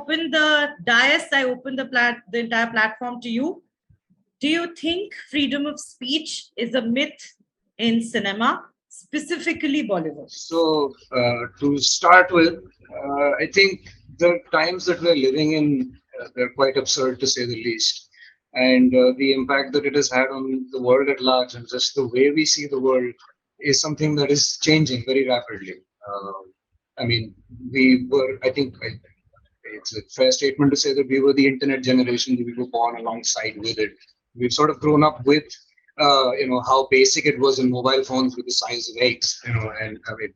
open the dais, I open the entire platform to you. Do you think freedom of speech is a myth in cinema, specifically Bollywood? So, to start with, I think the times that we're living in, they're quite absurd to say the least. And the impact that it has had on the world at large and just the way we see the world is something that is changing very rapidly. I mean, I think it's a fair statement to say that we were the internet generation. We were born alongside with it. We've sort of grown up with, how basic it was in mobile phones with the size of eggs, and I mean,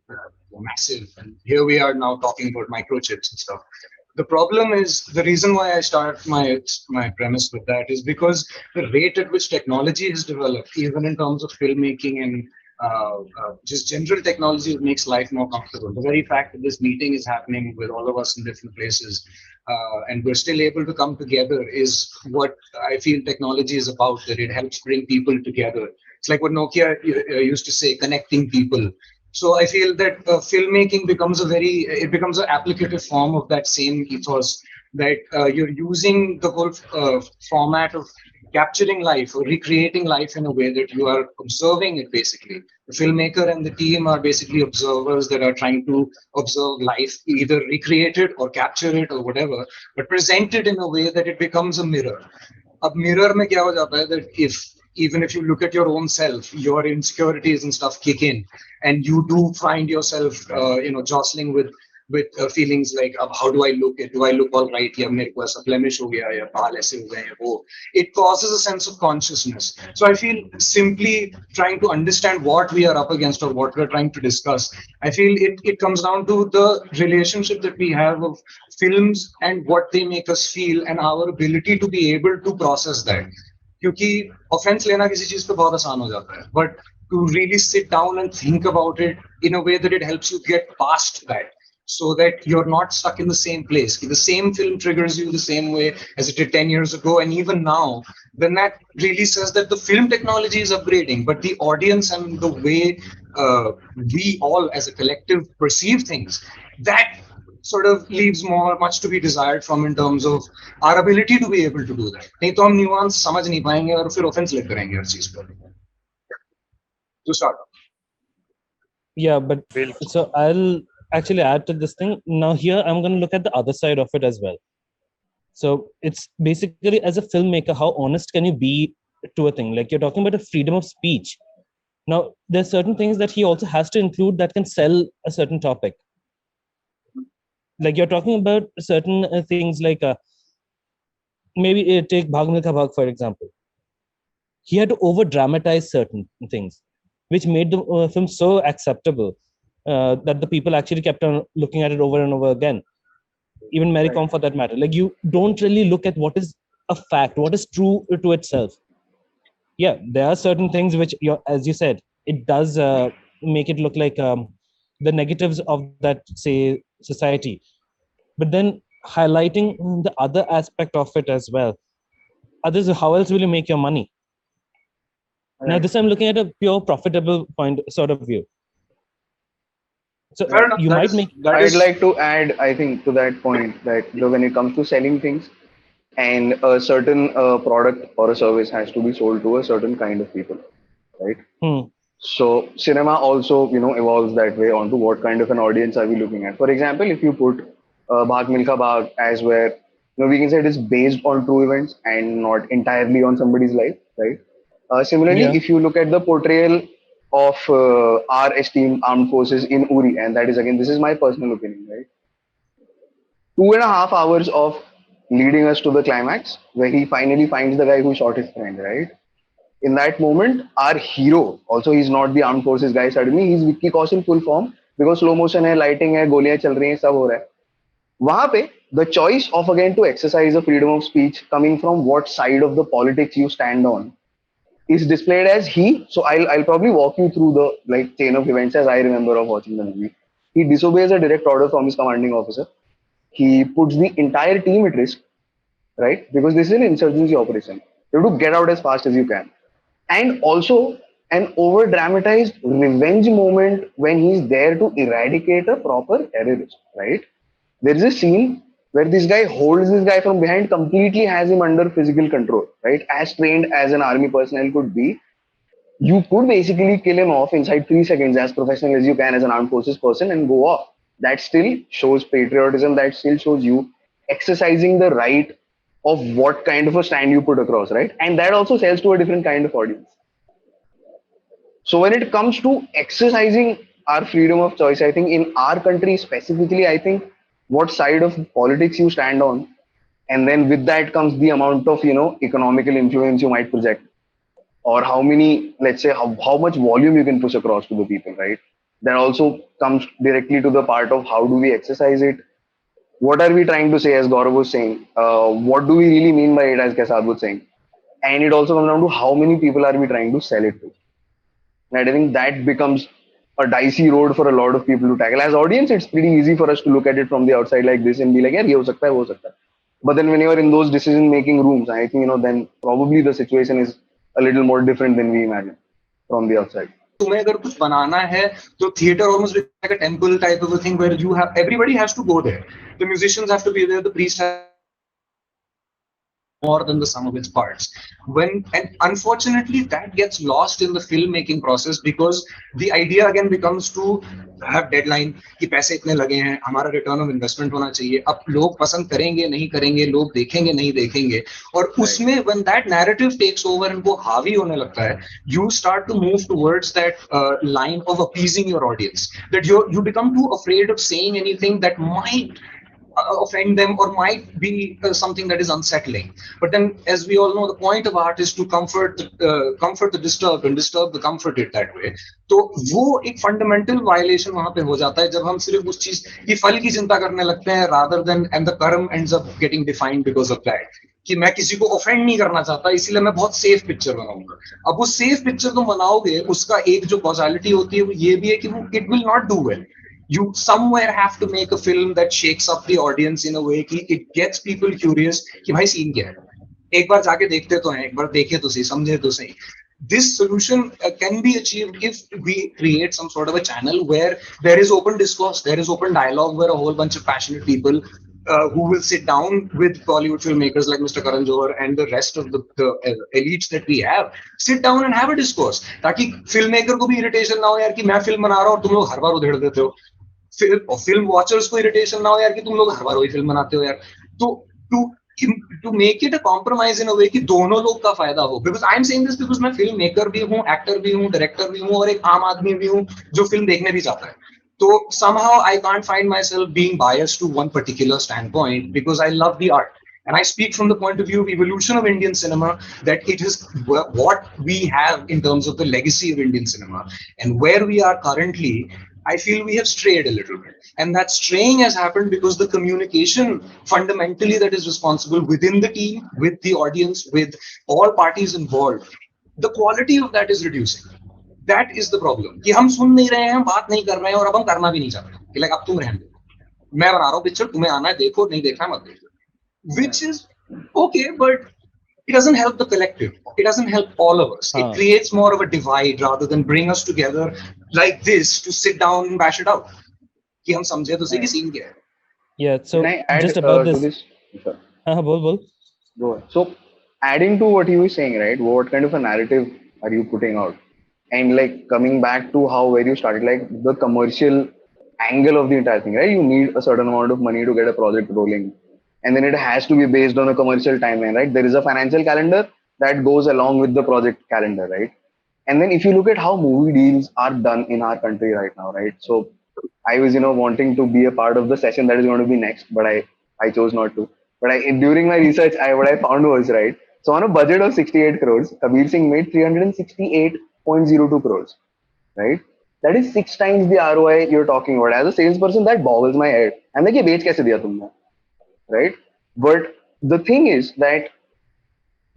massive. And here we are now talking about microchips and stuff. The problem is the reason why I start my premise with that is because the rate at which technology has developed, even in terms of filmmaking and just general technology that makes life more comfortable. The very fact that this meeting is happening with all of us in different places and we're still able to come together is what I feel technology is about, that it helps bring people together. It's like what Nokia used to say, connecting people. So I feel that filmmaking becomes an applicative form of that same ethos, that you're using the whole format of capturing life or recreating life in a way that you are observing it. Basically, the filmmaker and the team are basically observers that are trying to observe life, either recreate it or capture it or whatever, but present it in a way that it becomes a mirror. A mirror mein kya ho jata hai that even if you look at your own self, your insecurities and stuff kick in, and you do find yourself, jostling with feelings like, how do I look? Do I look all right? या मेरे को ऐसा blemish हो गया, या बाल ऐसे हो गए हैं, वो. It causes a sense of consciousness. So I feel simply trying to understand what we are up against or what we're trying to discuss, I feel it comes down to the relationship that we have of films and what they make us feel and our ability to be able to process that. क्योंकि offence लेना किसी चीज पे बहुत आसान हो जाता है, but to really sit down and think about it in a way that it helps you get past that, so that you're not stuck in the same place. The same film triggers you the same way as it did 10 years ago, and even now, then that really says that the film technology is upgrading, but the audience and the way we all as a collective perceive things, that sort of leaves much to be desired from in terms of our ability to be able to do that. नहीं तो हम nuance समझ नहीं पाएंगे और फिर offense लेते रहेंगे हर चीज पर. To start off. Yeah, but so I'll actually add to this thing. Now here I'm going to look at the other side of it as well. So it's basically, as a filmmaker, how honest can you be to a thing? Like, you're talking about a freedom of speech. Now, there's certain things that he also has to include that can sell a certain topic. Like, you're talking about certain things like maybe take Bhag Milkha Bhag, for example. He had to over dramatize certain things, which made the film so acceptable that the people actually kept on looking at it over and over again. Even Mary Kom, for that matter. Like, you don't really look at what is a fact, what is true to itself. Yeah, there are certain things which, as you said, it does make it look like the negatives of that, say, society. But then highlighting the other aspect of it as well. Others, how else will you make your money? Right. Now, this I'm looking at a pure profitable point sort of view. So you might make. I'd like to add, I think, to that point that when it comes to selling things, and a certain product or a service has to be sold to a certain kind of people, right? So cinema also, evolves that way onto what kind of an audience are we looking at. For example, if you put Bhag Milkha Bhag as where, we can say it is based on true events and not entirely on somebody's life, right? Similarly, if you look at the portrayal of our esteemed armed forces in Uri, and that is, again, this is my personal opinion, right? 2.5 hours of leading us to the climax where he finally finds the guy who shot his friend, right? In that moment, our hero, also he's not the armed forces guy suddenly, he's Vicky Kaushal full form, because slow motion hai, lighting hai, goliyan chal rahi hai, sab ho raha hai. Wahan pe, the choice of, again, to exercise the freedom of speech coming from what side of the politics you stand on is displayed as so I'll probably walk you through the chain of events as I remember of watching the movie. He disobeys a direct order from his commanding officer. He puts the entire team at risk, right? Because this is an insurgency operation. You have to get out as fast as you can. And also an over dramatized revenge moment when he's there to eradicate a proper terrorist, right? There is a scene where this guy holds this guy from behind, completely has him under physical control, right? As trained as an army personnel could be, you could basically kill him off inside 3 seconds, as professional as you can as an armed forces person, and go off. That still shows patriotism. That still shows you exercising the right of what kind of a stand you put across, right? And that also sells to a different kind of audience. So when it comes to exercising our freedom of choice, I think in our country specifically, I think what side of politics you stand on, and then with that comes the amount of economical influence you might project, or how many, let's say, how much volume you can push across to the people, right? That also comes directly to the part of how do we exercise it. What are we trying to say, as Gaurav was saying? What do we really mean by it, as Kesad was saying? And it also comes down to how many people are we trying to sell it to. And I think that becomes a dicey road for a lot of people to tackle. As audience, it's pretty easy for us to look at it from the outside like this and be like, yeah, ye ho sakta hai, wo ho sakta hai. But then when you're in those decision making rooms, I think, then probably the situation is a little more different than we imagine from the outside. तुम्हें अगर कुछ बनाना है तो theater almost becomes like a temple type of a thing where everybody has to go there. The musicians have to be there, the priest has more than the sum of its parts. And unfortunately that gets lost in the filmmaking process, because the idea again becomes to have deadline कि पैसे इतने लगे हैं, हमारा return of investment होना चाहिए, अब लोग पसंद करेंगे नहीं करेंगे, लोग देखेंगे नहीं देखेंगे, और उसमें when that narrative takes over and वो हावी होने लगता है, you start to move towards that line of appeasing your audience, that you become too afraid of saying anything that might offend them or might be something that is unsettling. But then, as we all know, the point of art is to comfort the disturbed and disturb the comforted that way. तो वो एक fundamental violation वहां पे हो जाता है जब हम सिर्फ उस चीज की फल की चिंता करने लगते हैं, rather than and the karma ends up getting defined because of that. कि मैं किसी को ऑफेंड नहीं करना चाहता, इसीलिए मैं बहुत सेफ पिक्चर बनाऊंगा. अब वो सेफ पिक्चर तुम बनाओगे, उसका एक जो कॉजालिटी होती है वो ये भी है कि वो it will not do well. You somewhere have to make a film that shakes up the audience in a way कि it gets people curious कि भाई सीन क्या है, एक बार जाके देखते तो हैं, एक बार देखे तो सही, समझे तो सही. This solution can be achieved if we create some sort of a channel where there is open discourse, there is open dialogue, where a whole bunch of passionate people who will sit down with Bollywood filmmakers like Mr. Karan Johar and the rest of the elites that we have, sit down and have a discourse, ताकि filmmaker को भी irritation ना हो यार कि मैं film बना रहा हूँ और तुम लोग हर बार उधेड़ देते हो. फिल्म वॉचर्स को इरिटेशन ना हो यार कि तुम लोग हर बार वही फिल्म बनाते हो यार. तो to make it a compromise in a way कि दोनों लोग का फायदा हो. Because I am saying this because मैं फिल्म मेकर भी हूँ, एक्टर भी हूँ, डायरेक्टर भी हूँ, और एक आम आदमी भी हूँ जो फिल्म देखने भी जाता है. तो somehow I can't find myself being biased to one particular standpoint because I love the art. And I speak from the point of view of evolution of Indian cinema, that it is what we have in terms of the legacy of Indian cinema. And where we are currently, I feel we have strayed a little bit. And that straying has happened because the communication fundamentally that is responsible within the team, with the audience, with all parties involved, the quality of that is reducing. That is the problem. कि हम सुन नहीं रहे हैं, हम बात नहीं कर रहे हैं, और अब हम करना भी नहीं चाहते कि लाइक अब तुम रहने दो, मैं बना रहा हूँ पिक्चर, तुम्हें आना है देखो, नहीं देखना मत देखो. Which is okay, but it doesn't help the collective. It doesn't help all of us. It creates more of a divide rather than bring us together like this to sit down and bash it out. कि हम समझे तो सही कि scene क्या है. Yeah, so just about this. Bol. Go ahead. So adding to what he was saying, right? What kind of a narrative are you putting out? And like coming back to where you started, like the commercial angle of the entire thing, right? You need a certain amount of money to get a project rolling. And then it has to be based on a commercial timeline, right? There is a financial calendar that goes along with the project calendar, right? And then if you look at how movie deals are done in our country right now, right? So I was, wanting to be a part of the session that is going to be next, but I chose not to. But during my research, what I found was, right? So on a budget of 68 crores, Kabir Singh made 368.02 crores, right? That is 6 times the ROI you're talking about. As a salesperson, that boggles my head. I'm like, ये बेच कैसे दिया तुमने? Right? But the thing is that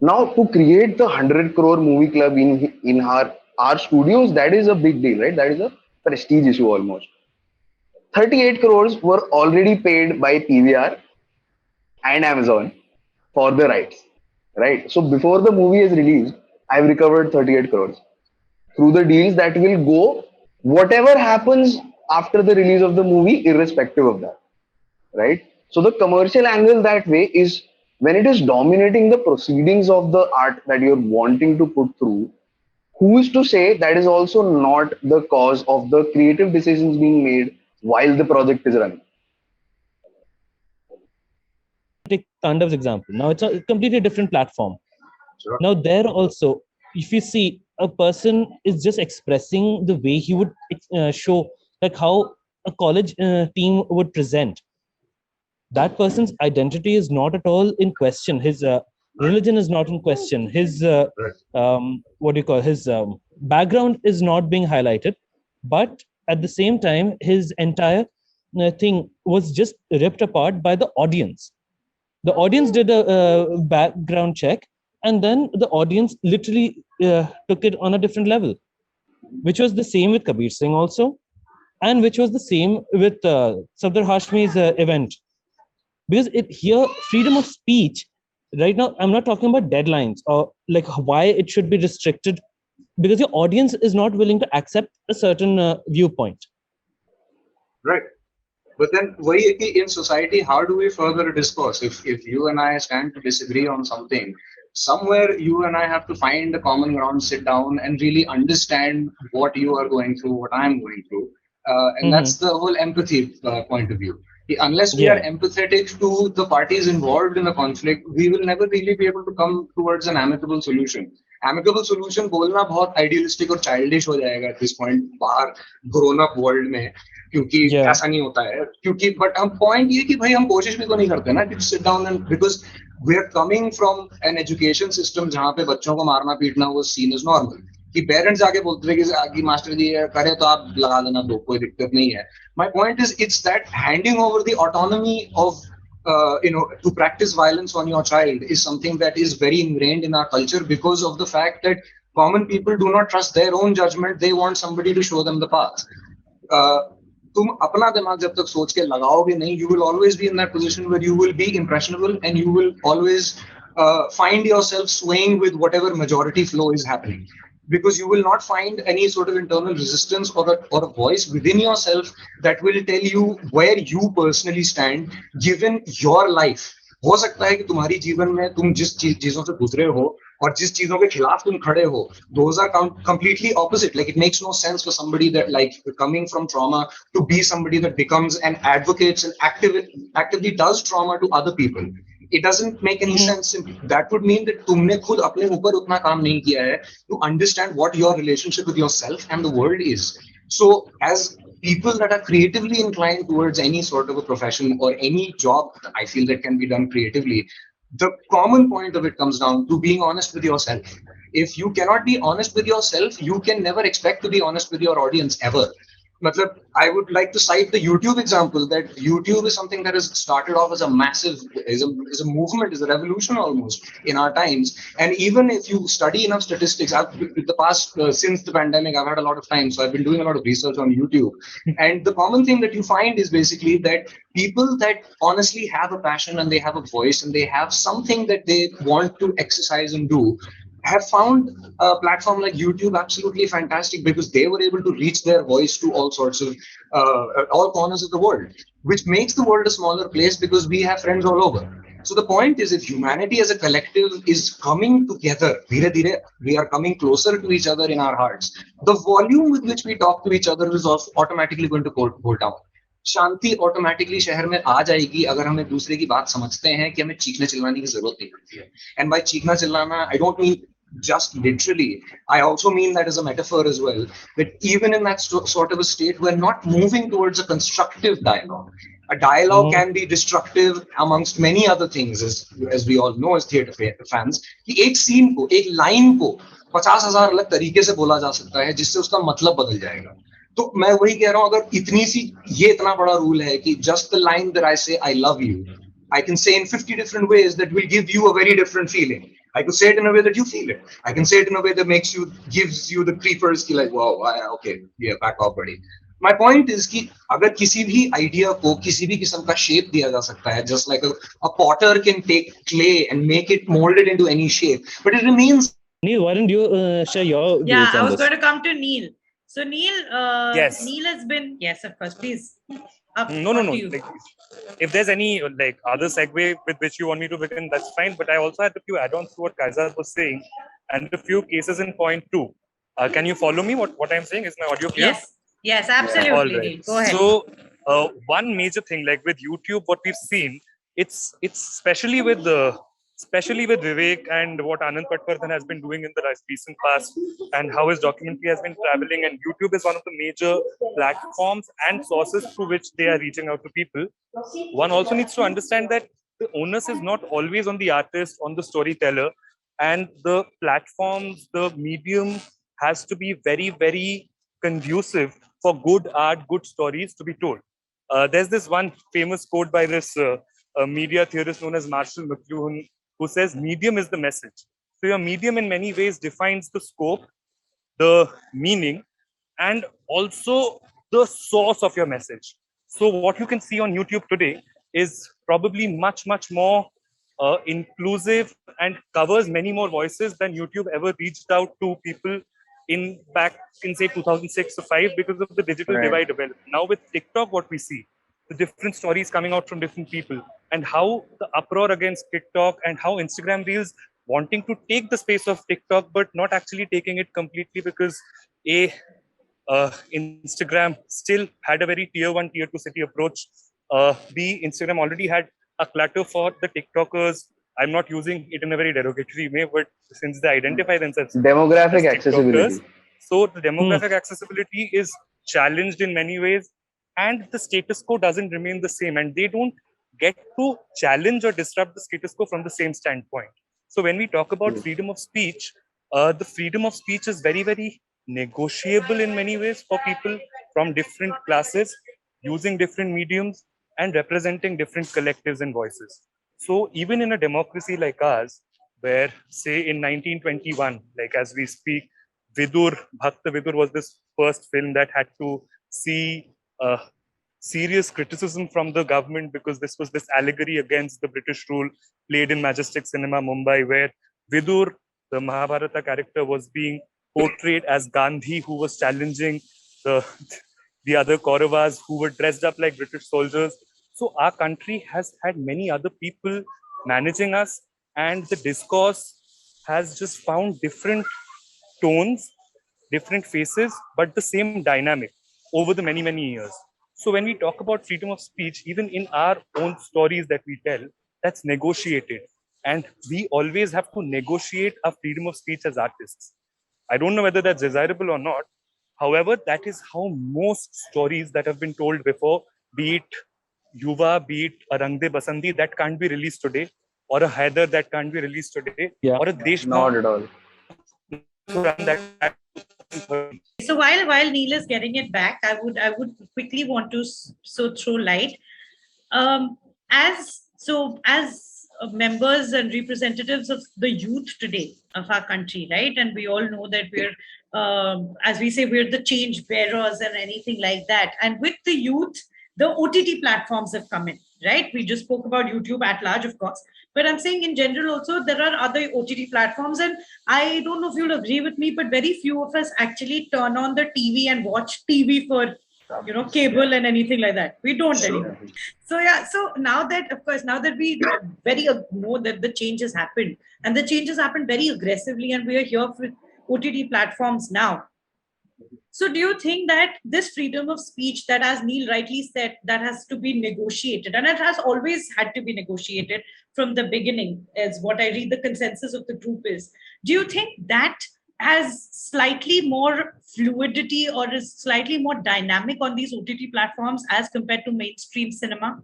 now to create the 100 crore movie club in our studios, that is a big deal, right? That is a prestige issue almost. 38 crores were already paid by PVR and Amazon for the rights, right? So before the movie is released, I've recovered 38 crores through the deals that will go whatever happens after the release of the movie, irrespective of that, right? So the commercial angle that way is when it is dominating the proceedings of the art that you're wanting to put through. Who is to say that is also not the cause of the creative decisions being made while the project is running? Take Tandav's example. Now it's a completely different platform. Sure. Now there also, if you see, a person is just expressing the way he would show, like how a college team would present. That person's identity is not at all in question. His religion is not in question. His what do you call, his background is not being highlighted, but at the same time his entire thing was just ripped apart by the audience. The audience did a background check, and then the audience literally took it on a different level, which was the same with Kabir Singh also, and which was the same with Sardar Hashmi's event. Because it here, freedom of speech, right now, I'm not talking about deadlines or like why it should be restricted, because your audience is not willing to accept a certain viewpoint. Right. But then in society, how do we further discourse? If you and I stand to disagree on something, somewhere you and I have to find a common ground, sit down and really understand what you are going through, what I'm going through. And that's the whole empathy point of view. Unless we are empathetic to the parties involved in the conflict, we will never really be able to come towards an amicable solution. Amicable solution बोलना बहुत idealistic और childish हो जाएगा at this point बाहर grown up world में, क्योंकि ऐसा नहीं होता है, क्योंकि but हम point ये कि भाई हम कोशिश भी तो नहीं करते ना कि sit down and because we are coming from an education system जहाँ पे बच्चों को मारना पीटना was seen as normal. कि पेरेंट्स आके बोलते थे कि मास्टर जी करे तो आप लगा देना दो, कोई दिक्कत नहीं है. My point is, it's that handing over the autonomy of to practice violence on your child is something that is very ingrained in our culture because of the fact that common people do not trust their own judgment. They want somebody to show them the path. तुम अपना दिमाग जब तक सोच के लगाओगे नहीं, you will always be in that position where you will be impressionable and you will always find yourself swaying with whatever majority flow is happening. Because you will not find any sort of internal resistance or a voice within yourself that will tell you where you personally stand given your life. हो सकता है कि तुम्हारी जीवन में तुम जिस चीजों से गुजरे हो और जिस चीजों के खिलाफ तुम खड़े हो, those are completely opposite. Like it makes no sense for somebody that like coming from trauma to be somebody that becomes an advocate and actively does trauma to other people. It doesn't make any sense. That would mean that तुमने खुद अपने ऊपर उतना काम नहीं किया है to understand what your relationship with yourself and the world is. So as people that are creatively inclined towards any sort of a profession or any job, I feel that can be done creatively, the common point of it comes down to being honest with yourself. If you cannot be honest with yourself, you can never expect to be honest with your audience ever. Matlab, I would like to cite the YouTube example that YouTube is something that has started off as a massive, is a movement, is a revolution almost in our times. And even if you study enough statistics, the past, since the pandemic, I've had a lot of time. So I've been doing a lot of research on YouTube. And the common thing that you find is basically that people that honestly have a passion and they have a voice and they have something that they want to exercise and do, have found a platform like YouTube absolutely fantastic because they were able to reach their voice to all sorts of, all corners of the world, which makes the world a smaller place because we have friends all over. So the point is, if humanity as a collective is coming together, dhire dhire, we are coming closer to each other in our hearts, the volume with which we talk to each other is also automatically going to go down. Shanti automatically शहर में आ जाएगी अगर हम एक दूसरे की बात समझते हैं कि हमें चीखने चिल्लाने की जरूरत नहीं पड़ती है. एंड बाय चीखना चिल्लाना, I don't mean just literally, I also mean that as a metaphor as well, that even in that sort of a state, we're not moving towards a constructive dialogue. A dialogue can be destructive amongst many other things, as we all know as theatre fans, कि एक scene को, एक line को 50,000 अलग तरीके से बोला जा सकता है जिससे उसका मतलब बदल जाएगा. तो मैं वही कह रहा हूँ, अगर इतनी सी ये इतना बड़ा रूल है कि just the line that I say I love you, I can say in 50 different ways that will give you a very different feeling. I could say it in a way that you feel it. I can say it in a way that gives you the creepers, like, wow, okay, yeah, back off, buddy. My point is कि अगर किसी भी idea को किसी भी किस्म का shape दिया जा सकता है, just like a potter can take clay and make it molded into any shape, but it remains. Neil, why don't you share your views on this? Yeah, I was going to come to Neil. So Neil, yes. Neil has been, yes, of course, please. No. On to you. Like, if there's any like other segue with which you want me to begin, that's fine. But I also had a few add-ons to what Kaizad was saying, and a few cases in point two. Can you follow me? What I'm saying? Is my audio clear? Yes, absolutely. All right. Go ahead. So, one major thing, like with YouTube, what we've seen, it's especially with Vivek and what Anand Patwardhan has been doing in the recent past, and how his documentary has been traveling. And YouTube is one of the major platforms and sources through which they are reaching out to people. One also needs to understand that the onus is not always on the artist, on the storyteller, and the platforms, the medium has to be very, very conducive for good art, good stories to be told. There's this one famous quote by this media theorist known as Marshall McLuhan, who says, medium is the message. So your medium in many ways defines the scope, the meaning, and also the source of your message. So what you can see on YouTube today is probably much, much more inclusive and covers many more voices than YouTube ever reached out to people in back in say 2006 or 5 because of the digital divide available. Now with TikTok, what we see, the different stories coming out from different people, and how the uproar against TikTok and how Instagram Reels wanting to take the space of TikTok, but not actually taking it completely because Instagram still had a very tier 1, tier 2 city approach. B, Instagram already had a clutter for the TikTokers. I'm not using it in a very derogatory way, but since they identify themselves demographic as accessibility. TikTokers, so the demographic accessibility is challenged in many ways, and the status quo doesn't remain the same, and they don't get to challenge or disrupt the status quo from the same standpoint. So when we talk about freedom of speech, the freedom of speech is very, very negotiable in many ways for people from different classes, using different mediums and representing different collectives and voices. So even in a democracy like ours, where say in 1921, like as we speak, Vidur, Bhakta Vidur was this first film that had to see serious criticism from the government because this was this allegory against the British rule played in Majestic Cinema, Mumbai, where Vidur, the Mahabharata character, was being portrayed as Gandhi, who was challenging the other Kauravas who were dressed up like British soldiers. So our country has had many other people managing us, and the discourse has just found different tones, different faces, but the same dynamic over the many, many years. So when we talk about freedom of speech, even in our own stories that we tell, that's negotiated. And we always have to negotiate our freedom of speech as artists. I don't know whether that's desirable or not. However, that is how most stories that have been told before, be it Yuva, be it a Rang De Basandi, that can't be released today, or a Haider that can't be released today, or a Deshbhakt. Not at all. So while Neil is getting it back, I would quickly want to throw light. As members and representatives of the youth today of our country, right? And we all know that we're, as we say, we're the change bearers and anything like that. And with the youth, the OTT platforms have come in, right? We just spoke about YouTube at large, of course. But I'm saying in general also, there are other OTT platforms. And I don't know if you'll agree with me, but very few of us actually turn on the TV and watch TV for, cable and anything like that. We don't anymore. So yeah, so now that, of course, now that we very know that the change has happened, and the change has happened very aggressively, and we are here with OTT platforms now. So do you think that this freedom of speech that, as Neil rightly said, that has to be negotiated, and it has always had to be negotiated from the beginning, is what I read the consensus of the group is. Do you think that has slightly more fluidity or is slightly more dynamic on these OTT platforms as compared to mainstream cinema?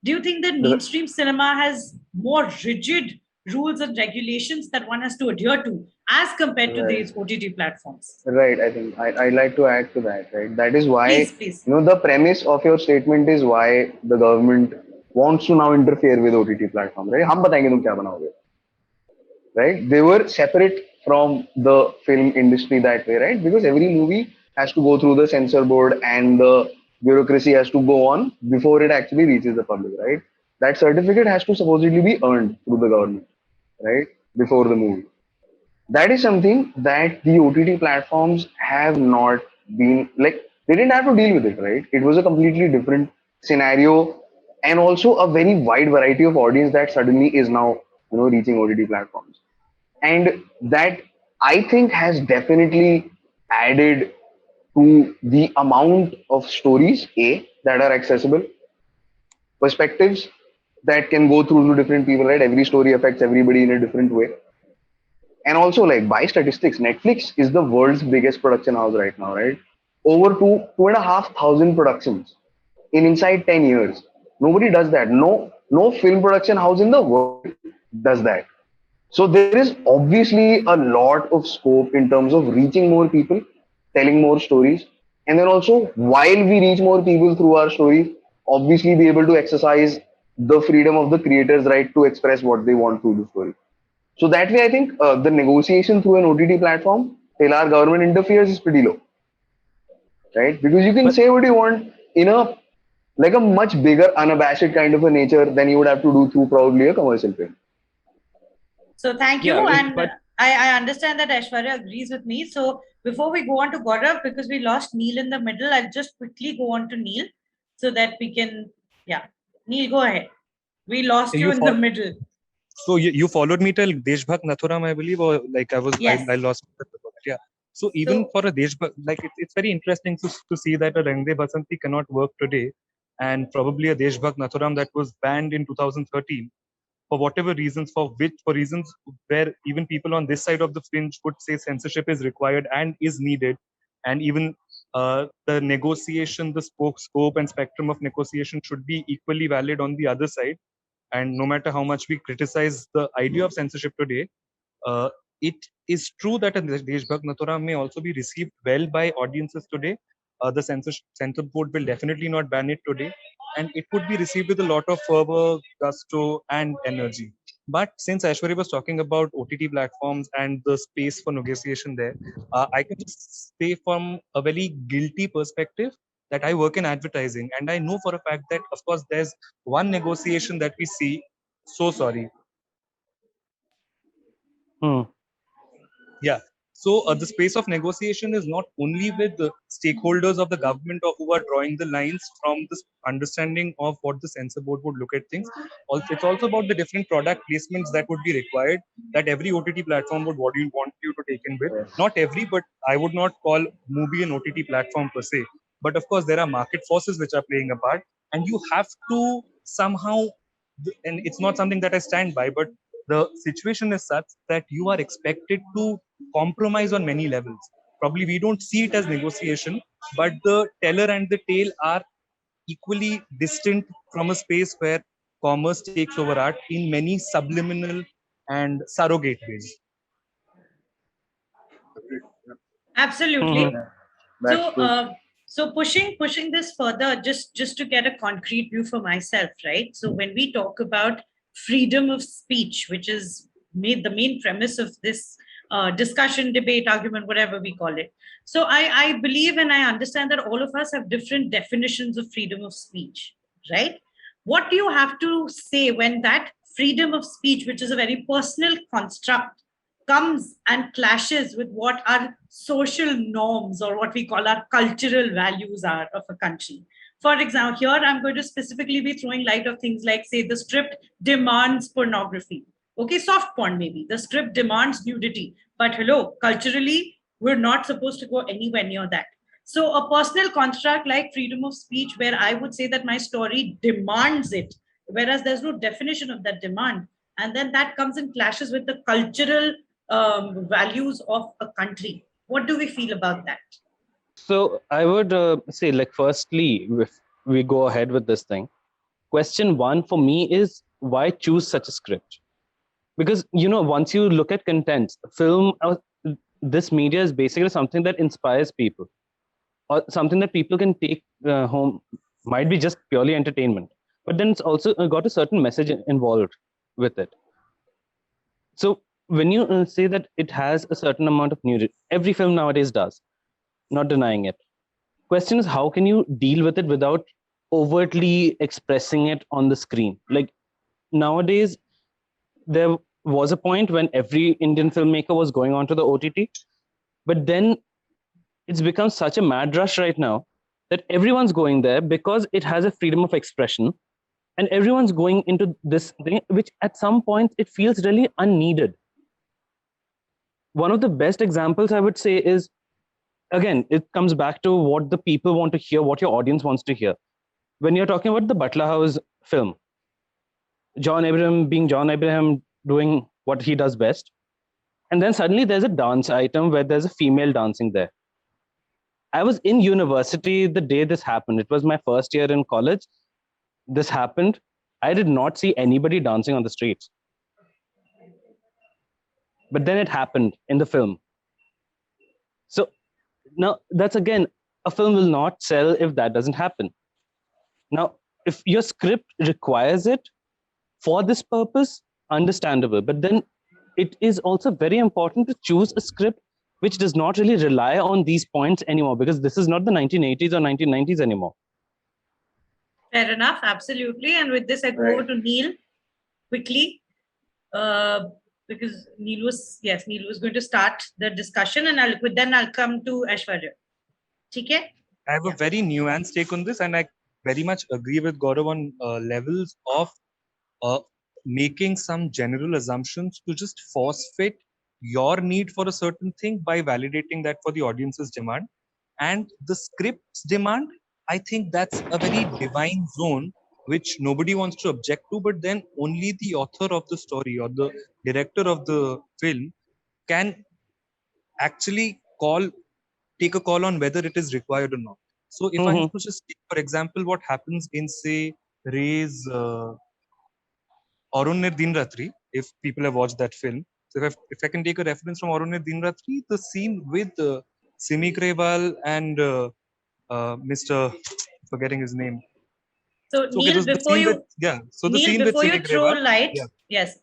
Do you think that mainstream cinema has more rigid rules and regulations that one has to adhere to as compared to these OTT platforms? Right. I think I'd like to add to that. Right. That is why, please. the premise of your statement is why the government wants to now interfere with OTT platforms. Right. हम बताएंगे तुम क्या बनाओगे. Right. They were separate from the film industry that way, right? Because every movie has to go through the censor board and the bureaucracy has to go on before it actually reaches the public, right? That certificate has to supposedly be earned through the government, right? Before the movie. That is something that the OTT platforms have not been, like, they didn't have to deal with it, right? It was a completely different scenario, and also a very wide variety of audience that suddenly is now, reaching OTT platforms. And that, I think, has definitely added to the amount of stories, that are accessible, perspectives that can go through to different people, right? Every story affects everybody in a different way. And also, like, by statistics, Netflix is the world's biggest production house right now, right? Over 2,500 productions in inside 10 years. Nobody does that. No film production house in the world does that. So there is obviously a lot of scope in terms of reaching more people, telling more stories, and then also, while we reach more people through our stories, obviously be able to exercise the freedom of the creators, right, to express what they want through the story. So that way, I think the negotiation through an OTT platform till our government interferes is pretty low, right? Because you can But say what you want in a like a much bigger, unabashed kind of a nature than you would have to do through probably a commercial film. So thank yeah, you. And but I understand that Aishwarya agrees with me. So before we go on to Gaurav, because we lost Neil in the middle, I'll just quickly go on to Neil so that we can, yeah. Neil, go ahead. We lost you in the middle. So you followed me till Deshbhakt Nathuram, I believe, or like Yes. I lost. Yeah. So even for a Deshbhakt, like it's very interesting to see that a Rang De Basanti cannot work today, and probably a Deshbhakt Nathuram that was banned in 2013 for whatever reasons, for reasons where even people on this side of the fringe would say censorship is required and is needed, and even the negotiation, the scope and spectrum of negotiation should be equally valid on the other side. And no matter how much we criticize the idea of censorship today, it is true that a Deshbhakt Nathuram may also be received well by audiences today. The censor board will definitely not ban it today, and it would be received with a lot of fervor, gusto, and energy. But since Aishwarya was talking about OTT platforms and the space for negotiation there, I can just say from a very guilty perspective that I work in advertising, and I know for a fact that, of course, there's one negotiation that we see. So sorry. Yeah. So the space of negotiation is not only with the stakeholders of the government or who are drawing the lines from this understanding of what the censor board would look at things. Also, it's also about the different product placements that would be required that every OTT platform would want you to take in with. Not every, but I would not call movie an OTT platform per se. But of course, there are market forces which are playing a part, and you have to somehow, and it's not something that I stand by, but the situation is such that you are expected to compromise on many levels. Probably we don't see it as negotiation, but the teller and the tale are equally distant from a space where commerce takes over art in many subliminal and surrogate ways. Absolutely. Mm-hmm. So pushing this further, just to get a concrete view for myself, right? So when we talk about freedom of speech, which is the main premise of this discussion, debate, argument, whatever we call it. So I believe and I understand that all of us have different definitions of freedom of speech, right? What do you have to say when that freedom of speech, which is a very personal construct, comes and clashes with what our social norms or what we call our cultural values are of a country? For example, here I'm going to specifically be throwing light of things like, say, the script demands pornography. Okay, soft porn maybe. The script demands nudity. But hello, culturally, we're not supposed to go anywhere near that. So a personal construct like freedom of speech, where I would say that my story demands it, whereas there's no definition of that demand. And then that comes in clashes with the cultural values of a country. What do we feel about that? So I would say, like, firstly, if we go ahead with this thing, question one for me is, why choose such a script? Because, once you look at content, film, this media is basically something that inspires people, or something that people can take home. Might be just purely entertainment, but then it's also got a certain message involved with it. So when you say that it has a certain amount of nudity, every film nowadays does, not denying it. Question is, how can you deal with it without overtly expressing it on the screen? Like, nowadays, there was a point when every Indian filmmaker was going on to the OTT, but then it's become such a mad rush right now that everyone's going there because it has a freedom of expression, and everyone's going into this thing, which at some point it feels really unneeded. One of the best examples I would say is, again, it comes back to what the people want to hear, what your audience wants to hear. When you're talking about the Butler House film, John Abraham being John Abraham, doing what he does best, and then suddenly there's a dance item where there's a female dancing there. I was in university the day this happened. It was my first year in college. This happened. I did not see anybody dancing on the streets. But then it happened in the film. So now that's, again, a film will not sell if that doesn't happen. Now, if your script requires it for this purpose, understandable. But then it is also very important to choose a script which does not really rely on these points anymore, because this is not the 1980s or 1990s anymore. Fair enough, absolutely. And with this, I go over to Neil quickly, because Neil was going to start the discussion, and I'll come to Aishwarya. Okay? I have a very nuanced take on this, and I very much agree with Gaurav on levels of making some general assumptions to just force fit your need for a certain thing by validating that for the audience's demand. And the script's demand, I think that's a very divine zone which nobody wants to object to, but then only the author of the story or the director of the film can actually take a call on whether it is required or not. So if I have to just take, for example, what happens in, say, Ray's Arunir Din Ratri, if people have watched that film. So if I can take a reference from Arunir Din Ratri, the scene with Simi Grewal and Mr. forgetting his name. So Neil, before you throw light,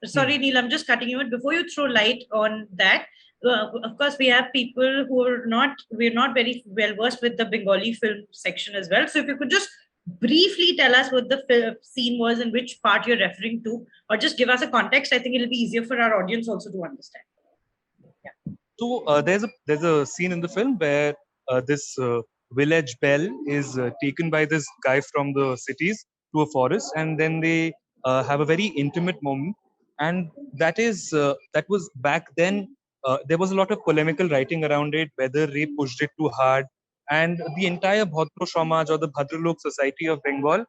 sorry Neil, I'm just cutting you in. Before you throw light on that, of course we have people who are we're not very well versed with the Bengali film section as well. So if you could just briefly tell us what the scene was and which part you're referring to, or just give us a context, I think it'll be easier for our audience also to understand. Yeah. So there's a scene in the film where this village belle is taken by this guy from the cities to a forest, and then they have a very intimate moment. And that was back then. There was a lot of polemical writing around it, whether Ray pushed it too hard. And the entire Bhadra Samaj or the Bhadralok society of Bengal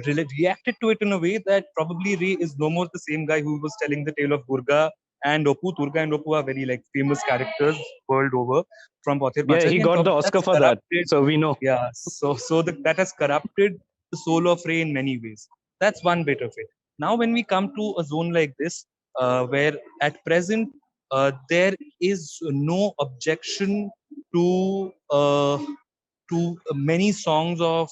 reacted to it in a way that probably Ray is no more the same guy who was telling the tale of Durga and Oppu. Durga and Oppu are very famous characters world over from Pothir Panchayat. Yeah, he got the Oscar for that, so we know. Yeah, so that has corrupted the soul of Ray in many ways. That's one bit of it. Now, when we come to a zone like this, where at present there is no objection to many songs of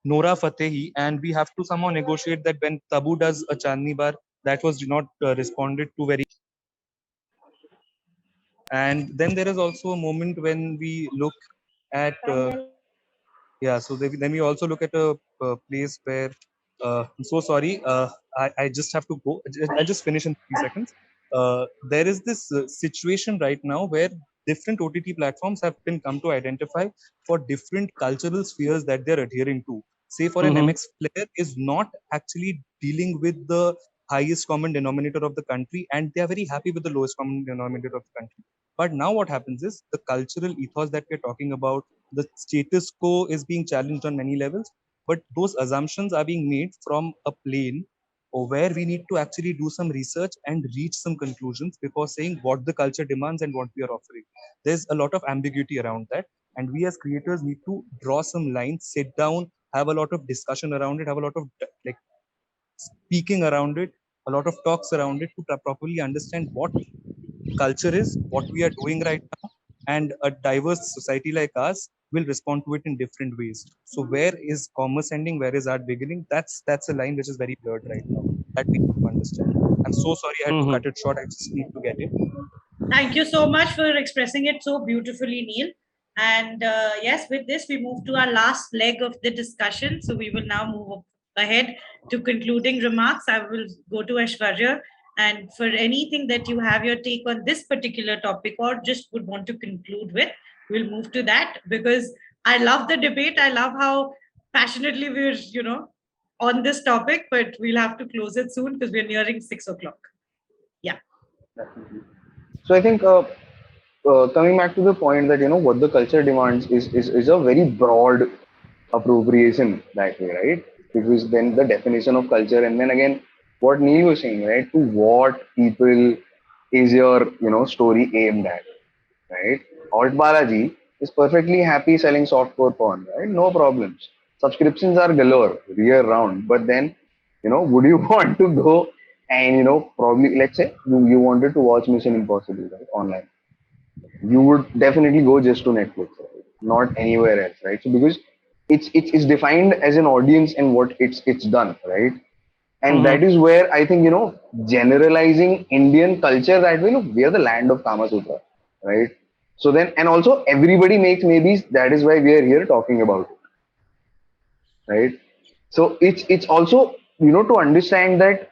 Nora Fatehi, and we have to somehow negotiate that when Tabu does a Chandni Bar, that was not responded to very. And then there is also a moment when we look at so then we also look at a place where I'm so sorry, I just have to go. I'll just finish in 3 seconds. There is this situation right now where different OTT platforms have been come to identify for different cultural spheres that they're adhering to. Say for an MX player is not actually dealing with the highest common denominator of the country, and they are very happy with the lowest common denominator of the country. But now what happens is the cultural ethos that we're talking about, the status quo is being challenged on many levels, but those assumptions are being made from a plane where we need to actually do some research and reach some conclusions before saying what the culture demands and what we are offering. There's a lot of ambiguity around that, and we as creators need to draw some lines, sit down, have a lot of discussion around it, have a lot of speaking around it, a lot of talks around it to properly understand what culture is, what we are doing right now, and a diverse society like us will respond to it in different ways. So where is commerce ending? Where is art beginning? That's a line which is very blurred right now. That we need to understand. I'm so sorry I had to cut it short. I just need to get it. Thank you so much for expressing it so beautifully, Neil. And yes, with this, we move to our last leg of the discussion. So we will now move ahead to concluding remarks. I will go to Aishwarya. And for anything that you have your take on this particular topic or just would want to conclude with, we'll move to that, because I love the debate. I love how passionately we're, on this topic, but we'll have to close it soon because we're nearing 6 o'clock. Yeah. Definitely. So I think coming back to the point that what the culture demands is a very broad appropriation that way, right? Because then the definition of culture, and then again, what Neil was saying, right? To what people is your story aimed at, right? Alt Balaji is perfectly happy selling softcore porn, right? No problems. Subscriptions are galore year round, but then would you want to go and probably let's say you wanted to watch Mission Impossible right, online, you would definitely go just to Netflix, right? Not anywhere else, right? So because it's defined as an audience and what it's done, right? And that is where I think generalizing Indian culture that way, we are the land of Kama Sutra, right? So then, and also everybody makes maybes. That is why we are here talking about it, right? So it's also to understand that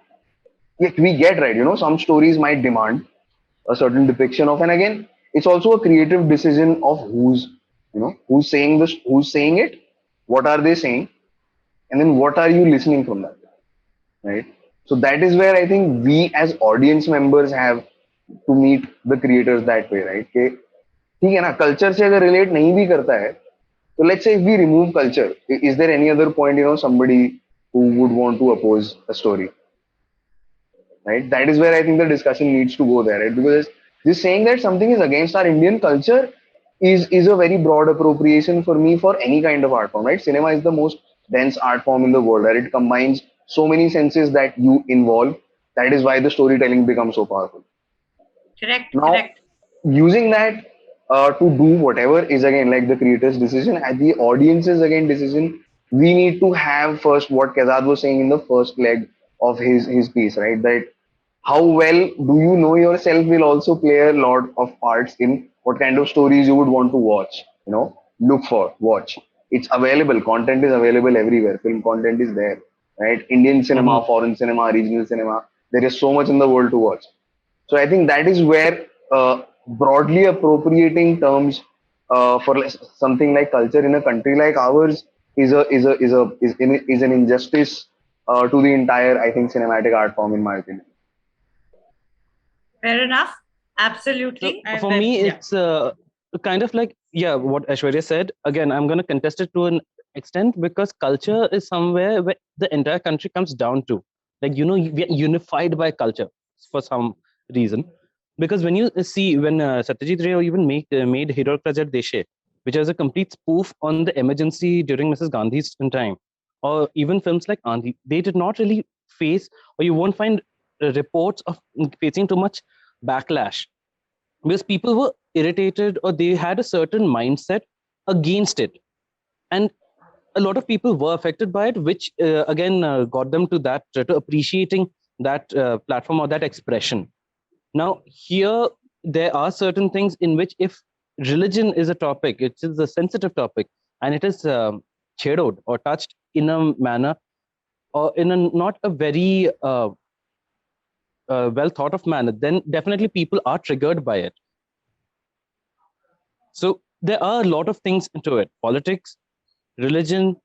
yes, we get right. Some stories might demand a certain depiction of, and again, it's also a creative decision of who's saying this, who's saying it, what are they saying, and then what are you listening from that, right? So that is where I think we as audience members have to meet the creators that way, right? कि ठीक है ना, culture से अगर relate नहीं भी करता है, so let's say if we remove culture, is there any other point somebody who would want to oppose a story, right? That is where I think the discussion needs to go there, right? Because just saying that something is against our Indian culture is a very broad appropriation for me for any kind of art form, right? Cinema is the most dense art form in the world, right? It combines so many senses that you involve. That is why the storytelling becomes so powerful. Correct. Now, Correct. using that to do whatever is again like the creator's decision and the audience's again decision. We need to have first what Kazad was saying in the first leg of his piece, right? That how well do you know yourself will also play a lot of parts in what kind of stories you would want to watch, look for, watch. It's available, content is available everywhere, film content is there, right? Indian cinema, foreign cinema, regional cinema, there is so much in the world to watch. So I think that is where broadly appropriating terms for something like culture in a country like ours is an injustice to the entire, I think, cinematic art form, in my opinion. Fair enough. Absolutely. So for me, it's kind of like, what Aishwarya said. Again, I'm going to contest it to an extent because culture is somewhere where the entire country comes down to. Like, we are unified by culture for some reason. Because when you see, when Satyajit Ray even made Hero Krajar Deshe, which was a complete spoof on the emergency during Mrs. Gandhi's time, or even films like Andhi, they did not really face, or you won't find reports of facing too much backlash because people were irritated or they had a certain mindset against it, and a lot of people were affected by it, which again got them to that to appreciating that platform or that expression. Now here there are certain things in which if religion is a topic, it is a sensitive topic, and it is shadowed or touched in a manner or in a not a very well thought of manner, then definitely people are triggered by it. So there are a lot of things into it: politics, religion.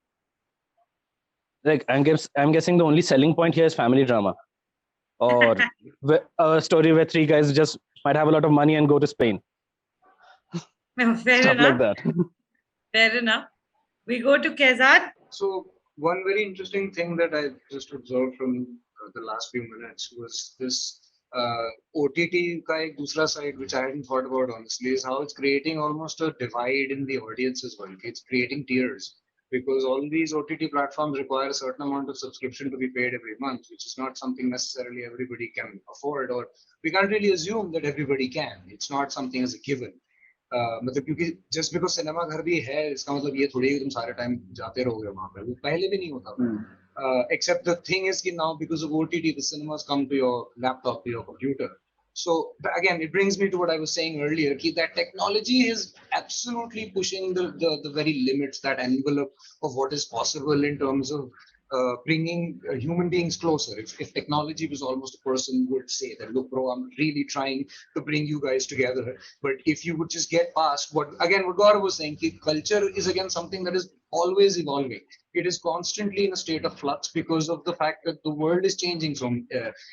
Like I'm guessing the only selling point here is family drama, or a story where three guys just might have a lot of money and go to Spain. Fair Stuff enough. like that. Fair enough. We go to Kazad. So one very interesting thing that I just observed from the last few minutes was this OTT ka ek dusra side, which I hadn't thought about honestly, is how it's creating almost a divide in the audience as well. It's creating tiers because all these OTT platforms require a certain amount of subscription to be paid every month, which is not something necessarily everybody can afford, or we can't really assume that everybody can. It's not something as a given. मतलब क्योंकि just because cinema घर भी है इसका मतलब ये थोड़ी तुम सारे टाइम जाते रहोगे वहां पे, वो पहले भी नहीं होता था. Except the thing is कि now because of OTT the cinemas come to your laptop, to your computer. So again it brings me to what I was saying earlier, that technology is absolutely pushing the very limits, that envelope of what is possible in terms of bringing human beings closer. If technology was almost a person would say that, look, bro, I'm really trying to bring you guys together. But if you would just get past what Gaurav was saying, culture is again something that is always evolving. It is constantly in a state of flux because of the fact that the world is changing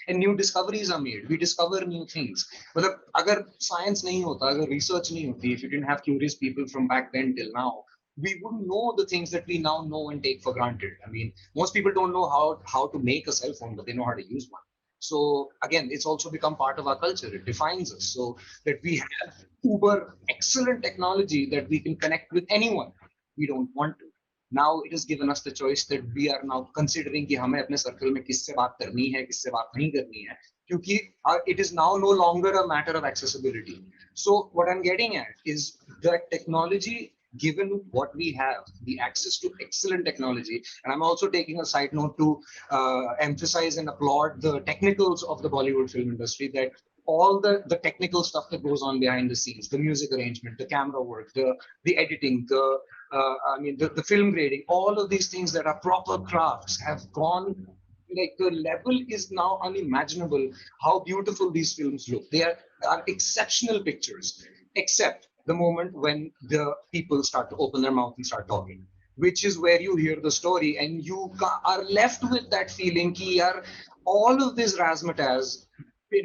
and new discoveries are made. We discover new things. But agar science nahi hota, agar research nahi hoti, if you didn't have curious people from back then till now, we wouldn't know the things that we now know and take for granted. I mean, most people don't know how to make a cell phone, but they know how to use one. So again, it's also become part of our culture. It defines us. So that we have uber excellent technology that we can connect with anyone we don't want to. Now it has given us the choice that we are now considering कि हमें अपने circle में किससे बात करनी है, किससे बात नहीं करनी है, क्योंकि it is now no longer a matter of accessibility. So what I'm getting at is that technology, given what we have, the access to excellent technology, and I'm also taking a side note to emphasize and applaud the technicals of the Bollywood film industry, that all the technical stuff that goes on behind the scenes, the music arrangement, the camera work, the editing, the film grading, all of these things that are proper crafts have gone, like the level is now unimaginable how beautiful these films look. They are exceptional pictures, except the moment when the people start to open their mouth and start talking, which is where you hear the story and you are left with that feeling ki yaar, all of this razzmatazz,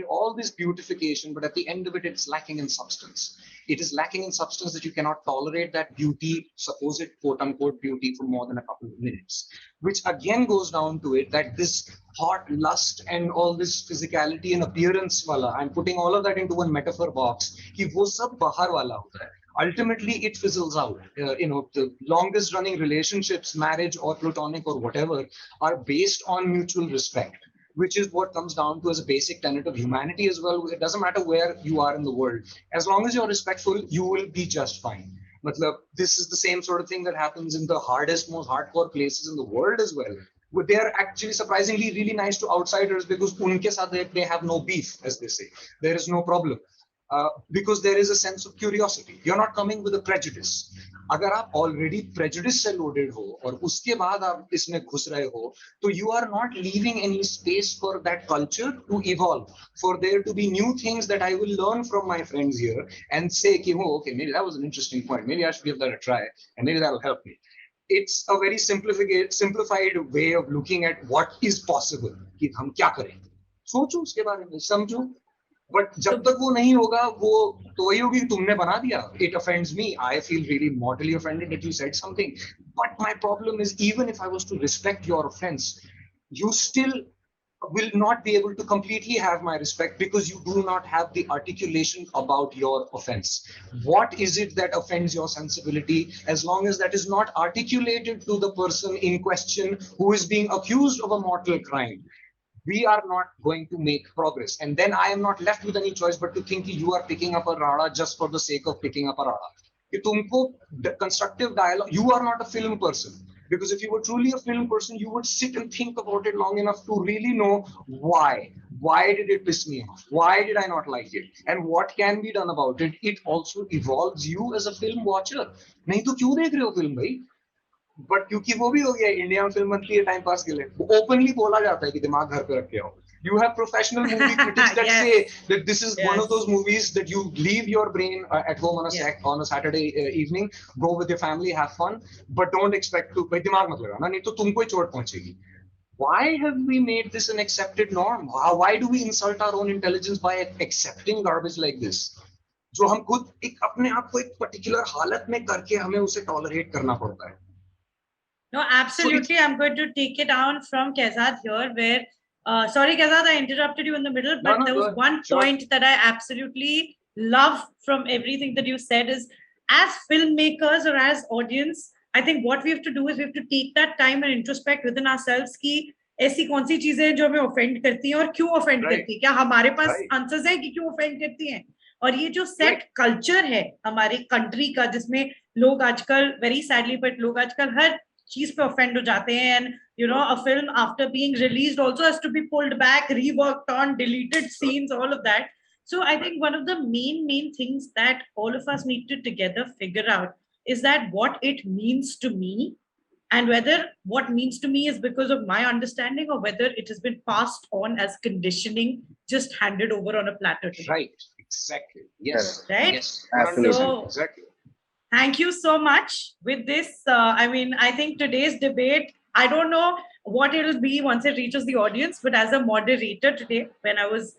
all this beautification, but at the end of it, it's lacking in substance. It is lacking in substance that you cannot tolerate that beauty, supposed quote unquote beauty, for more than a couple of minutes, which again goes down to it that this hot lust and all this physicality and appearance wala, I'm putting all of that into one metaphor box, ki wo sab bahar wala hota hai. Ultimately it fizzles out. The longest running relationships, marriage or platonic or whatever, are based on mutual respect, which is what comes down to as a basic tenet of humanity as well. It doesn't matter where you are in the world. As long as you're respectful, you will be just fine. Matlab, this is the same sort of thing that happens in the hardest, most hardcore places in the world as well. But they are actually surprisingly really nice to outsiders because unke saath they have no beef, as they say. There is no problem. Because there is a sense of curiosity. You're not coming with a prejudice. अगर आप already prejudice से loaded हो और उसके बाद आप इसमें घुस रहे हो, तो you are not leaving any space for that culture to evolve, for there to be new things that I will learn from my friends here and say कि oh, okay, maybe that was an interesting point, maybe I should give that a try and maybe that will help me. It's a very simplified way of looking at what is possible कि हम क्या करें, सोचो उसके बारे में, समझो. But जब तक वो नहीं होगा, वो तो वही होगी तुमने बना दिया. It offends me. I feel really mortally offended that you said something. But my problem is, even if I was to respect your offense, you still will not be able to completely have my respect because you do not have the articulation about your offense. What is it that offends your sensibility? As long as that is not articulated to the person in question who is being accused of a mortal crime, we are not going to make progress. And then I am not left with any choice but to think you are picking up a rada just for the sake of picking up a rada. The constructive dialogue, you are not a film person. Because if you were truly a film person, you would sit and think about it long enough to really know why. Why did it piss me off? Why did I not like it? And what can be done about it? It also evolves you as a film watcher. नहीं तो क्यों देख रहे हो film भाई? But क्योंकि वो भी हो गया इंडिया में फिल्म बनती है टाइम पास के लिए, ओपनली बोला जाता है कि दिमाग घर पे रख के आओ. You have professional movie critics that say that this is one of those movies that you leave your brain at home on a Saturday evening, go with your family, have fun, but don't expect to, भाई दिमाग मत लगाना नहीं तो तुमको ही चोट पहुंचेगी. Why have we made this an accepted norm? Why do we insult our own intelligence by accepting garbage like this? जो हम खुद एक अपने आप को एक पर्टिकुलर हालत में करके हमें उसे टॉलरेट करना पड़ता है. No, absolutely. I'm going to take it down from Kazad here, where, sorry, Kazad, I interrupted you in the middle, but there was one point that I absolutely love from everything that you said is, as filmmakers or as audience, I think what we have to do is we have to take that time and introspect within ourselves कि ऐसी कौन सी चीजें हैं जो हमें offend करती हैं और क्यों offend करती हैं, क्या हमारे पास answers हैं कि क्यों offend करती हैं. और ये जो set culture है हमारे country का, जिसमें लोग आजकल very sadly but लोग आजकल हर चीज पे offend हो जाते हैं, and a film after being released also has to be pulled back, reworked on, deleted scenes, all of that. So I think one of the main things that all of us need to together figure out is that what it means to me and whether what means to me is because of my understanding or whether it has been passed on as conditioning, just handed over on a platter to me. Right. Exactly. Yes. Right. Yes. Absolutely. So, Exactly. thank you so much. With this, I think today's debate, I don't know what it'll be once it reaches the audience, but as a moderator today, when I was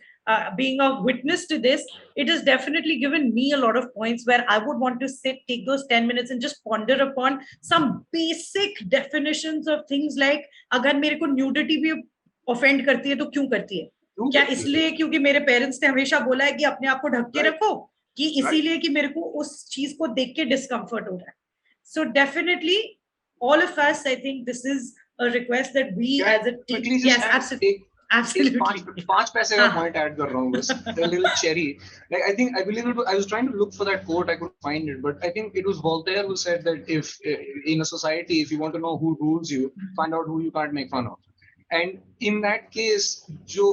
being a witness to this, it has definitely given me a lot of points where I would want to sit, take those 10 minutes and just ponder upon some basic definitions of things like, अगर मेरे को nudity भी offend करती है तो क्यों करती है? क्या इसलिए क्योंकि मेरे पेरेंट्स ने हमेशा बोला है कि अपने आप को ढक के रखो, कि इसीलिए कि मेरे को उस चीज को देख के डिस्कम्फर्ट हो रहा है. So definitely, all of us, I think this is a request that we as a team. Yes, absolutely. Absolutely. 5 paise ka point add kar raha hu bas. The little cherry. Like I believe I was trying to look for that quote, I couldn't find it, but I think it was Voltaire who said that if in a society, if you want to know who rules you, find out who you can't make fun of. And in that case, जो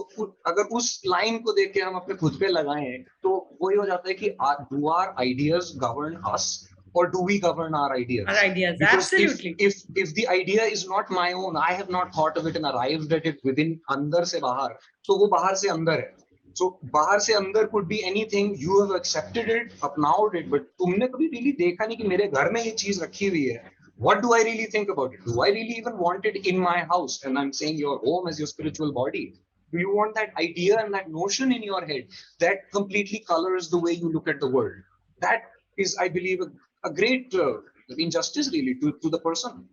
अगर उस line को देख के हम अपने खुद पे लगाएं, तो वही हो जाता है कि do our ideas govern us? Or do we govern our ideas? Our ideas, because absolutely. If the idea is not my own, I have not thought of it and arrived at it within अंदर से बाहर, तो वो बाहर से अंदर है. So बाहर से अंदर could be anything. You have accepted it, अपनाओ it, but तुमने कभी really देखा नहीं कि मेरे घर में ये चीज रखी हुई है. What do I really think about it? Do I really even want it in my house? And I'm saying your home as your spiritual body. Do you want that idea and that notion in your head that completely colors the way you look at the world? That is, I believe, a great injustice really to the person.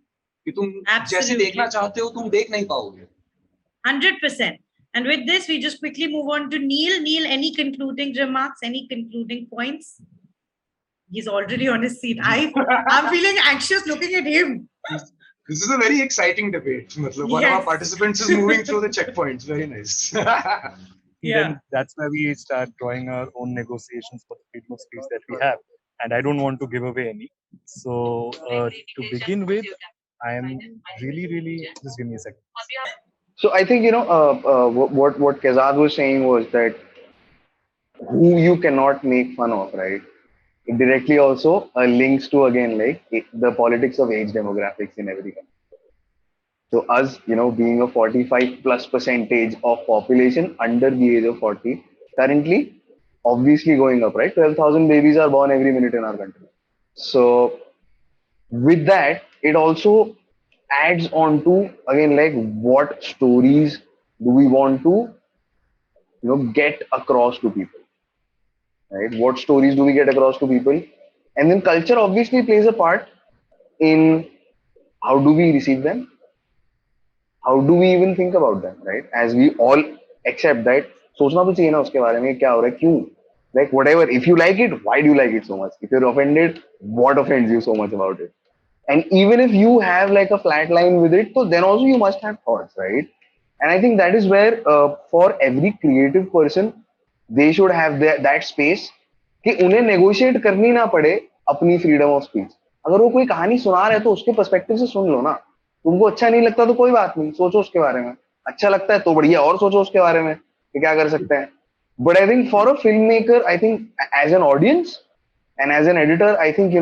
कि तुम जैसे देखना चाहते हो तुम देख नहीं पाओगे. 100%. And with this, we just quickly move on to Neil. Neil, any concluding remarks? Any concluding points? He's already on his seat. I'm feeling anxious looking at him. This is a very exciting debate. One of our participants is moving through the checkpoints. Very nice. Then that's where we start drawing our own negotiations for the freedom of speech that we have. And I don't want to give away any. So to begin with, I am really, just give me a second. So I think, what Kezad was saying was that who you cannot make fun of, right? It directly also links to, again, like the politics of age demographics in every country. So us, being a 45+ percentage of population under the age of 40, currently, obviously going up, right? 12,000 babies are born every minute in our country. So with that, it also adds on to, again, like what stories do we want to, get across to people, right? What stories do we get across to people? And then culture obviously plays a part in how do we receive them? How do we even think about them, right? As we all accept that, सोचना तो चाहिए ना उसके बारे में क्या हो रहा है, क्यों? Like whatever, if you like it, why do you like it so much? If you're offended, what offends you so much about it? And even if you have like a flat line with it, so then also you must have thoughts, right? And I think that is where for every creative person, they should have that space कि उन्हें negotiate करनी ना पड़े अपनी freedom of speech. अगर वो कोई कहानी सुना रहा है तो उसके perspective से सुन लो ना. तुमको अच्छा नहीं लगता तो कोई बात नहीं, सोचो उसके बारे में. अच्छा लगता है तो बढ़िया, और सोचो उसके बारे में कि क्या कर सकते हैं. But I think for a filmmaker, I think as an audience and as an editor, I think,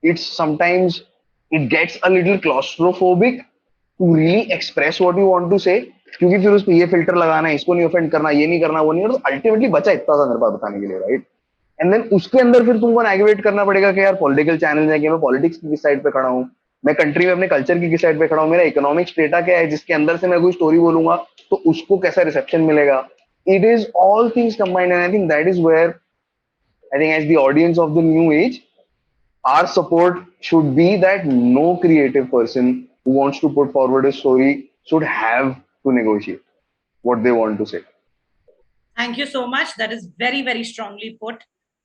it's sometimes it gets a little claustrophobic to really express what you want to say. क्योंकि फिर उस पे ये filter लगाना है, इसको नहीं offend करना, ये नहीं करना, वो नहीं करना, तो ultimately बचा इतना सा मेरे पास बताने के लिए, right? And then उसके अंदर फिर तुमको navigate करना पड़ेगा कि यार political channel है कि मैं politics की किस side पे खड़ा हूँ, मैं country में अपने culture की किस side पे खड़ा हूँ, मेरा economic strata क्या है जिसके अंदर से मैं कोई story बोलूंगा तो उसको कैसा reception मिलेगा. It is all things combined, and I think that is where I think as the audience of the new age, our support should be that no creative person who wants to put forward a story should have to negotiate what they want to say. Thank you so much. That is very, very strongly put.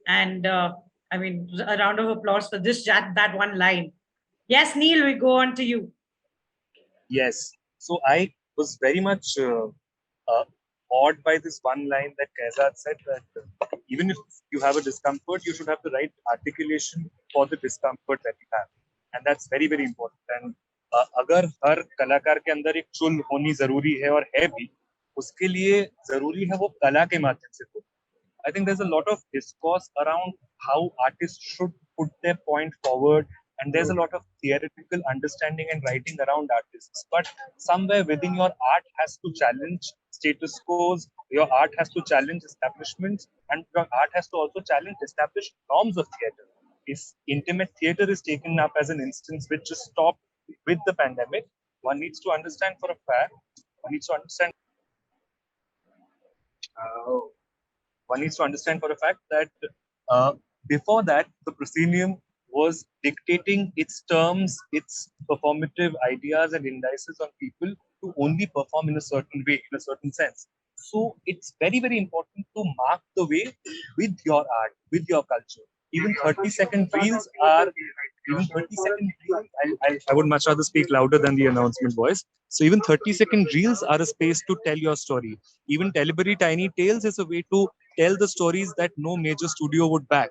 And a round of applause for this, that one line. Yes, Neil, we go on to you. Yes. So I was very much awed by this one line that Kezad said, that even if you have a discomfort, you should have the right articulation for the discomfort that you have. And that's very, very important. And अगर हर कलाकार के अंदर एक चुल होनी जरूरी है और है भी, उसके लिए जरूरी है वो कला के माध्यम से हो. I think there's a lot of discourse around how artists should put their point forward, and there's a lot of theoretical understanding and writing around artists. But somewhere within your art has to challenge status quos, your art has to challenge establishments, and your art has to also challenge established norms of theatre. If intimate theatre is taken up as an instance which just stopped with the pandemic, one needs to understand for a fact, one needs to understand for a fact that before that, the proscenium was dictating its terms, its performative ideas and indices on people to only perform in a certain way, in a certain sense. So it's very, very important to mark the way with your art, with your culture. Even 30-second reels are, I would much rather speak louder than the announcement voice. So even 30-second reels are a space to tell your story. Even Telebury Tiny Tales is a way to tell the stories that no major studio would back.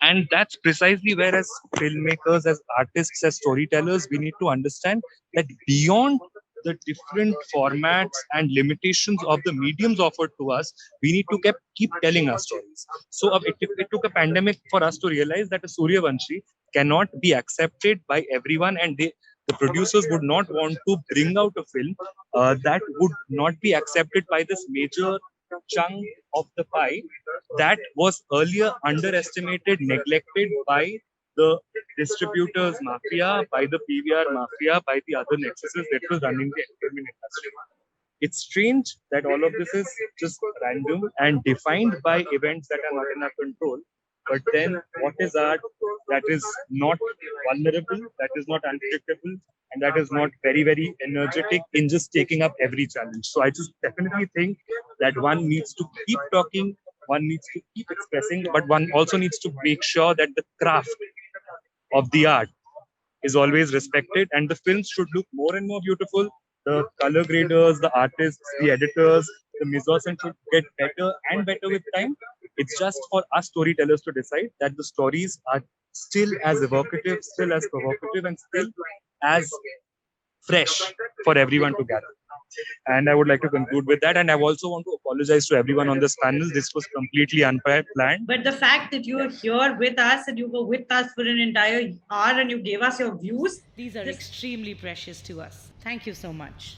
And that's precisely where, as filmmakers, as artists, as storytellers, we need to understand that beyond the different formats and limitations of the mediums offered to us, we need to keep telling our stories. So it took a pandemic for us to realize that a Suryavanshi cannot be accepted by everyone, and the producers would not want to bring out a film that would not be accepted by this major chunk of the pie that was earlier underestimated, neglected by the distributors mafia, by the PVR mafia, by the other nexuses that was running the entertainment industry. It's strange that all of this is just random and defined by events that are not in our control. But then what is art that is not vulnerable, that is not unpredictable, and that is not very, very energetic in just taking up every challenge? So I just definitely think that one needs to keep talking, one needs to keep expressing, but one also needs to make sure that the craft of the art is always respected, and the films should look more and more beautiful. The color graders, the artists, the editors, the mise-en-scène should get better and better with time. It's just for us storytellers to decide that the stories are still as evocative, still as provocative, and still as fresh for everyone to gather. And I would like to conclude with that. And I also want to apologize to everyone on this panel. This was completely unplanned. But the fact that you are here with us and you were with us for an entire hour and you gave us your views, these are extremely precious to us. Thank you so much.